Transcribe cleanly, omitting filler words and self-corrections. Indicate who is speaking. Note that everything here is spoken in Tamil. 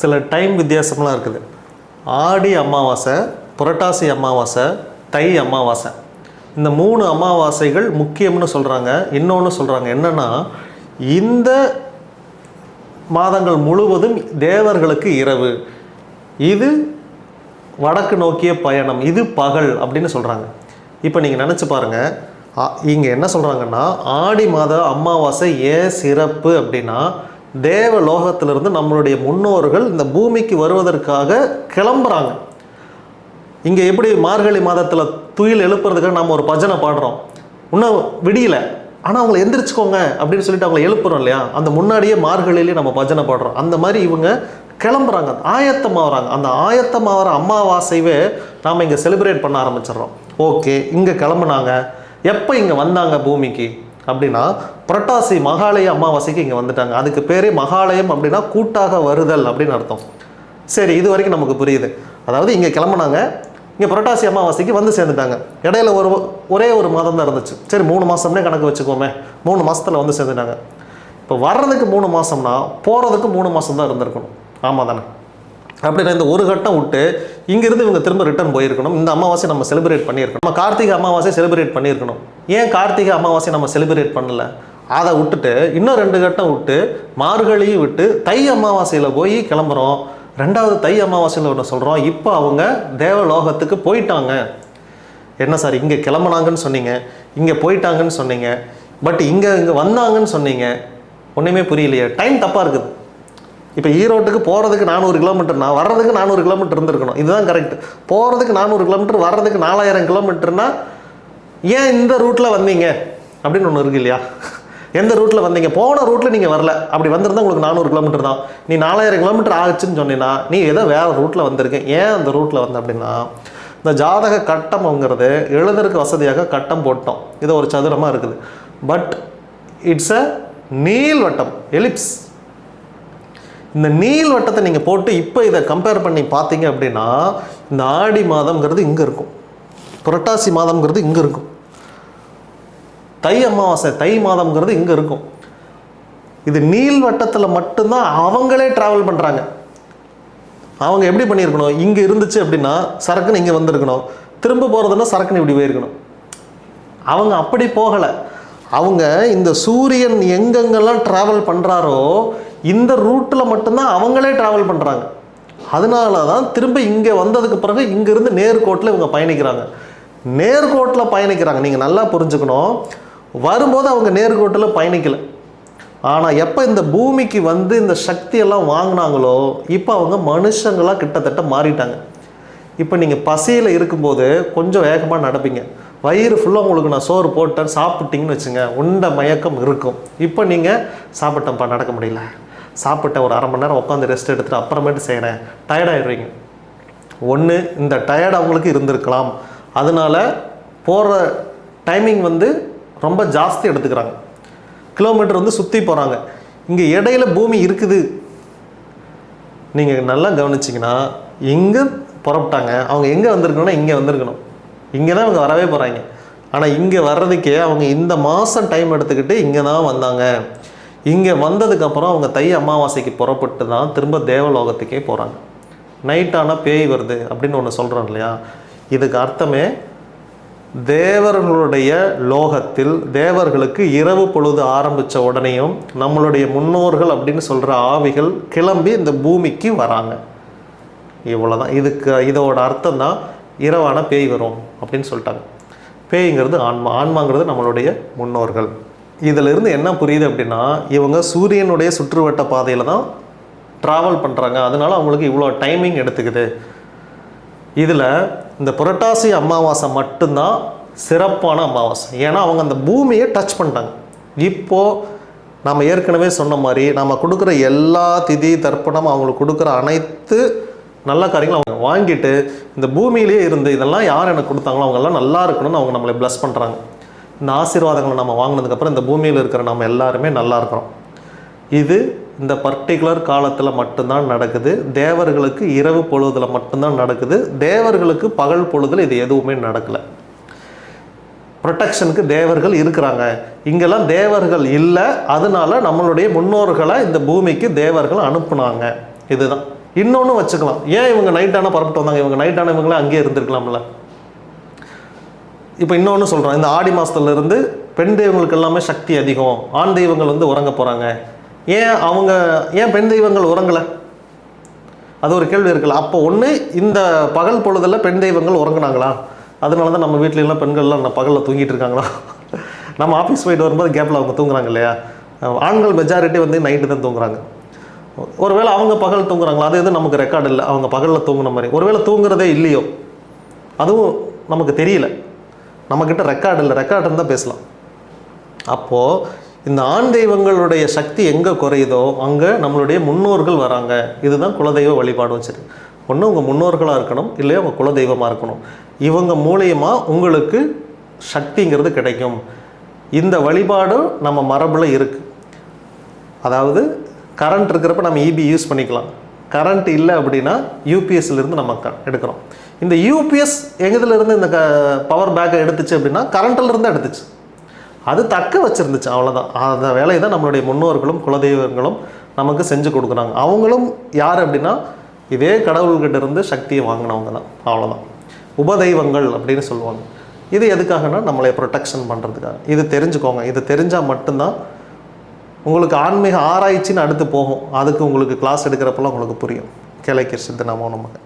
Speaker 1: சில டைம் வித்தியாசம்லாம் இருக்குது. ஆடி அமாவாசை, புரட்டாசி அமாவாசை, தை அமாவாசை, இந்த 3 அமாவாசைகள் முக்கியம்னு சொல்கிறாங்க. இன்னொன்று சொல்கிறாங்க என்னென்னா, இந்த மாதங்கள் முழுவதும் தேவர்களுக்கு இரவு, இது வடக்கு நோக்கிய பயணம், இது பகல் அப்படின்னு சொல்கிறாங்க. இப்போ நீங்கள் நினச்சி பாருங்கள், இங்கே என்ன சொல்கிறாங்கன்னா, ஆடி மாத அமாவாசை ஏன் சிறப்பு அப்படின்னா, தேவலோகத்திலிருந்து நம்மளுடைய முன்னோர்கள் இந்த பூமிக்கு வருவதற்காக கிளம்புறாங்க. இங்கே எப்படி மார்கழி மாதத்தில் துயில் எழுப்புறதுக்காக நம்ம ஒரு பஜனை பாடுறோம், இன்னும் விடியல ஆனால் அவங்கள எந்திரிச்சுக்கோங்க அப்படின்னு சொல்லிட்டு அவங்கள எழுப்புறோம் இல்லையா, அந்த முன்னாடியே மார்கழியிலேயே நம்ம பஜனை பாடுறோம். அந்த மாதிரி இவங்க கிளம்புறாங்க, ஆயத்தமாகறாங்க. அந்த ஆயத்தமாகிற அமாவாசைவே நாம் இங்கே செலிப்ரேட் பண்ண ஆரம்பிச்சிடுறோம். ஓகே, இங்கே கிளம்புனாங்க, எப்போ இங்கே வந்தாங்க பூமிக்கு அப்படின்னா, புரட்டாசி மகாலய அமாவாசைக்கு இங்கே வந்துட்டாங்க. அதுக்கு பேரே மகாலயம் அப்படின்னா கூட்டாக வருதல் அப்படின்னு அர்த்தம். சரி, இது வரைக்கும் நமக்கு புரியுது. அதாவது இங்கே கிளம்புனாங்க, இங்கே புரட்டாசி அமாவாசைக்கு வந்து சேர்ந்துட்டாங்க. இடையில ஒரே ஒரு மாதம் தான் இருந்துச்சு. சரி, 3 மாதம்னே கணக்கு வச்சுக்கோமே, 3 மாதத்தில் வந்து சேர்ந்துட்டாங்க. இப்போ வர்றதுக்கு 3 மாதம்னா போகிறதுக்கு 3 மாதம் தான் இருந்திருக்கணும். ஆமாம் தானே? அப்படின்னா இந்த ஒரு கட்டம் விட்டு இங்கேருந்து இவங்க திரும்ப ரிட்டர்ன் போயிருக்கணும். இந்த அமாவாசை நம்ம செலிப்ரேட் பண்ணியிருக்கணும். நம்ம கார்த்திகை அமாவாசை செலிப்ரேட் பண்ணியிருக்கணும். ஏன் கார்த்திகை அமாவாசை நம்ம செலிப்ரேட் பண்ணல? அதை விட்டுட்டு இன்னும் 2 கட்டம் விட்டு மார்கழியும் விட்டு தை அமாவாசையில் போய் கிளம்புறோம். 2வது தை அமாவாசையில் ஒன்று சொல்கிறோம், இப்போ அவங்க தேவலோகத்துக்கு போயிட்டாங்க. என்ன சார், இங்கே கிளம்புனாங்கன்னு சொன்னீங்க, இங்கே போயிட்டாங்கன்னு சொன்னீங்க, பட் இங்கே வந்தாங்கன்னு சொன்னீங்க, ஒன்றுமே புரியலையே, டைம் தப்பாக இருக்குது. இப்போ ஈரோட்டுக்கு போகிறதுக்கு 400 கிலோமீட்டர்னா வர்றதுக்கு 400 கிலோமீட்டர் இருந்திருக்கணும். இதுதான் கரெக்ட். போகிறதுக்கு 400 கிலோமீட்டர், வர்றதுக்கு 4000 கிலோமீட்டர்னா ஏன் இந்த ரூட்டில் வந்தீங்க அப்படின்னு ஒன்று இருக்கு இல்லையா? எந்த ரூட்டில் வந்தீங்க? போன ரூட்டில் நீங்கள் வரல, அப்படி வந்திருந்தால் உங்களுக்கு 400 கிலோமீட்டர் தான். நீ 4000 கிலோமீட்டர் ஆச்சுன்னு சொன்னீங்கன்னா நீ ஏதோ வேறு ரூட்டில் வந்திருக்கேன். ஏன் அந்த ரூட்டில் வந்த அப்படின்னா, இந்த ஜாதக கட்டம்ங்கிறது எழுதுறதுக்கு வசதியாக கட்டம் போட்டோம். இது ஒரு சதுரமாக இருக்குது, பட் இட்ஸ் அ நீள்வட்டம், எலிப்ஸ். இந்த நீள்வட்டத்தை நீங்கள் போட்டு இப்போ இதை கம்பேர் பண்ணி பார்த்தீங்க அப்படின்னா, இந்த ஆடி மாதம்ங்கிறது இங்கே இருக்கும், புரட்டாசி மாதம்ங்கிறது இங்கே இருக்கும், தை அமாவாசை தை மாதம்ங்கிறது இங்கே இருக்கும். இது நீள்வட்டத்தில் மட்டும்தான் அவங்களே ட்ராவல் பண்ணுறாங்க. அவங்க எப்படி பண்ணியிருக்கணும், இங்கே இருந்துச்சு அப்படின்னா சரக்குன்னு இங்கே வந்திருக்கணும், திரும்ப போகிறதுனா சரக்குன்னு இப்படி போயிருக்கணும். அவங்க அப்படி போகலை. அவங்க இந்த சூரியன் எங்கெங்கெல்லாம் ட்ராவல் பண்ணுறாரோ இந்த ரூட்டில் மட்டும்தான் அவங்களே ட்ராவல் பண்ணுறாங்க. அதனால தான் திரும்ப இங்கே வந்ததுக்கு பிறகு இங்கேருந்து நேர்கோட்டில் இவங்க பயணிக்கிறாங்க. நேர்கோட்டில் பயணிக்கிறாங்க. நீங்கள் நல்லா புரிஞ்சுக்கணும், வரும்போது அவங்க நேர்கோட்டில் பயணிக்கலை. ஆனால் எப்போ இந்த பூமிக்கு வந்து இந்த சக்தியெல்லாம் வாங்கினாங்களோ இப்போ அவங்க மனுஷங்களாக கிட்டத்தட்ட மாறிட்டாங்க. இப்போ நீங்கள் பசியில் இருக்கும்போது கொஞ்சம் வேகமாக நடப்பீங்க, வயிறு ஃபுல்லாக உங்களுக்கு நான் சோறு போட்டேன் சாப்பிட்டீங்கன்னு வச்சுங்க, உண்ட மயக்கம் இருக்கும். இப்போ நீங்கள் சாப்பிட்டேன்ப்பா, நடக்க முடியல, சாப்பிட்டேன், ஒரு 1/2 மணி நேரம் உட்காந்து ரெஸ்ட் எடுத்துகிட்டு அப்புறமேட்டு செய்கிறேன், டயர்டாகிடுறீங்க. ஒன்று, இந்த டயர்டு அவங்களுக்கு இருந்திருக்கலாம், அதனால போகிற டைமிங் வந்து ரொம்ப ஜாஸ்தி எடுத்துக்கிறாங்க, கிலோமீட்டர் வந்து சுற்றி போகிறாங்க. இங்கே இடையில பூமி இருக்குது. நீங்கள் நல்லா கவனிச்சிங்கன்னா, இங்கே புறப்பட்டாங்க, அவங்க எங்கே வந்திருக்கணும்னா இங்கே வந்திருக்கணும், இங்கே தான் அவங்க வரவே போகிறாங்க. ஆனால் இங்கே வர்றதுக்கே அவங்க இந்த மாதம் டைம் எடுத்துக்கிட்டு இங்கே தான் வந்தாங்க. இங்கே வந்ததுக்கப்புறம் அவங்க தை அமாவாசைக்கு புறப்பட்டு தான் திரும்ப தேவலோகத்துக்கே போகிறாங்க. நைட்டானால் பேய் வருது அப்படின்னு ஒன்று சொல்கிறோம் இல்லையா, இதுக்கு அர்த்தமே தேவர்களுடைய லோகத்தில் தேவர்களுக்கு இரவு பொழுது ஆரம்பித்த உடனேயும் நம்மளுடைய முன்னோர்கள் அப்படின்னு சொல்கிற ஆவிகள் கிளம்பி இந்த பூமிக்கு வராங்க. இவ்வளோதான். இதோட அர்த்தம் தான் இரவான பேய் வரும் அப்படின்னு சொல்லிட்டாங்க. பேய்ங்கிறது ஆன்மா, ஆன்மாங்கிறது நம்மளுடைய முன்னோர்கள். இதிலிருந்து என்ன புரியுது அப்படின்னா, இவங்க சூரியனுடைய சுற்றுவட்ட பாதையில் தான் ட்ராவல் பண்ணுறாங்க, அதனால அவங்களுக்கு இவ்வளோ டைமிங் எடுத்துக்குது. இதில் இந்த புரட்டாசி அமாவாசை மட்டும்தான் சிறப்பான அமாவாசை. ஏன்னா அவங்க அந்த பூமியை டச் பண்ணிட்டாங்க. இப்போது நம்ம ஏற்கனவே சொன்ன மாதிரி நம்ம கொடுக்குற எல்லா திதி தர்ப்பணம், அவங்களுக்கு கொடுக்குற அனைத்து நல்ல காரியங்களும் அவங்க வாங்கிட்டு இந்த பூமியிலேயே இருந்து இதெல்லாம் யார் எனக்கு கொடுத்தாங்களோ அவங்கெல்லாம் நல்லா இருக்கணும்னு அவங்க நம்மளை ப்ளஸ் பண்ணுறாங்க. இந்த ஆசீர்வாதங்களை நம்ம வாங்கினதுக்கப்புறம் இந்த பூமியில் இருக்கிற நம்ம எல்லாருமே நல்லா இருக்கிறோம். இது இந்த பர்டிகுலர் காலத்தில் மட்டும்தான் நடக்குது. தேவர்களுக்கு இரவு பொழுதில் மட்டும்தான் நடக்குது. தேவர்களுக்கு பகல் பொழுதில் இது எதுவுமே நடக்கலை. ப்ரொடெக்ஷனுக்கு தேவர்கள் இருக்கிறாங்க, இங்கெல்லாம் தேவர்கள் இல்லை, அதனால நம்மளுடைய முன்னோர்களை இந்த பூமிக்கு தேவர்கள் அனுப்புனாங்க. இதுதான். இன்னொன்று வச்சுக்கலாம், ஏன் இவங்க நைட்டான பரப்பிட்டு வந்தாங்க, இவங்க நைட்டான இவங்களே அங்கேயே இருந்திருக்கலாம்ல. இப்போ இன்னொன்று சொல்கிறோம், இந்த ஆடி மாதத்துலேருந்து பெண் தெய்வங்களுக்கு எல்லாமே சக்தி அதிகம், ஆண் தெய்வங்கள் வந்து உறங்க போகிறாங்க, ஏன் பெண் தெய்வங்கள் உறங்கலை? அது ஒரு கேள்வி இருக்குல்ல. அப்போ ஒன்று இந்த பகல் பொழுதில் பெண் தெய்வங்கள் உறங்குனாங்களா, அதனால தான் நம்ம வீட்லலாம் பெண்கள்லாம் பகலில் தூங்கிட்டு இருக்காங்களா? நம்ம ஆஃபீஸ் போயிட்டு வரும்போது கேப்பில் அவங்க தூங்குறாங்க இல்லையா? ஆண்கள் மெஜாரிட்டி வந்து நைட்டு தான் தூங்குறாங்க. ஒருவேளை அவங்க பகல் தூங்குறாங்களா, அது எதுவும் நமக்கு ரெக்கார்டு இல்லை, அவங்க பகலில் தூங்குன மாதிரி. ஒருவேளை தூங்குறதே இல்லையோ, அதுவும் நமக்கு தெரியல, நம்மக்கிட்ட ரெக்கார்டு இல்லை, ரெக்கார்டு இருந்தால் பேசலாம். அப்போது இந்த ஆண் தெய்வங்களுடைய சக்தி எங்கே குறையுதோ அங்கே நம்மளுடைய முன்னோர்கள் வராங்க. இதுதான் குலதெய்வ வழிபாடும். சரி, ஒன்று உங்கள் முன்னோர்களாக இருக்கணும், இல்லையா உங்கள் குலதெய்வமாக இருக்கணும். இவங்க மூலியமாக உங்களுக்கு சக்திங்கிறது கிடைக்கும். இந்த வழிபாடும் நம்ம மரபில் இருக்குது. அதாவது கரண்ட் இருக்கிறப்ப நம்ம இபி யூஸ் பண்ணிக்கலாம், கரண்ட் இல்லை அப்படின்னா யூபிஎஸ்லேருந்து நம்ம எடுக்கிறோம். இந்த யூபிஎஸ் எங்கதுலேருந்து இந்த பவர் பேக்கை எடுத்துச்சு அப்படின்னா கரண்ட்டிலேருந்து எடுத்துச்சு, அது தக்க வச்சுருந்துச்சு, அவ்வளோதான். அந்த வேலையை தான் நம்மளுடைய முன்னோர்களும் குலதெய்வங்களும் நமக்கு செஞ்சு கொடுக்குறாங்க. அவங்களும் யார் அப்படின்னா இதே கடவுள்கிட்ட இருந்து சக்தியை வாங்கினவங்க தான், அவ்வளோதான். உபதெய்வங்கள் அப்படின்னு சொல்லுவாங்க. இது எதுக்காகனா நம்மளை ப்ரொடெக்ஷன் பண்ணுறதுக்காக. இது தெரிஞ்சுக்கோங்க. இது தெரிஞ்சால் மட்டும்தான் உங்களுக்கு ஆன்மீக ஆராய்ச்சின்னு அடுத்து போகும். அதுக்கு உங்களுக்கு கிளாஸ் எடுக்கிறப்பெல்லாம் உங்களுக்கு புரியும். கேளை சித்த நமோ நமக.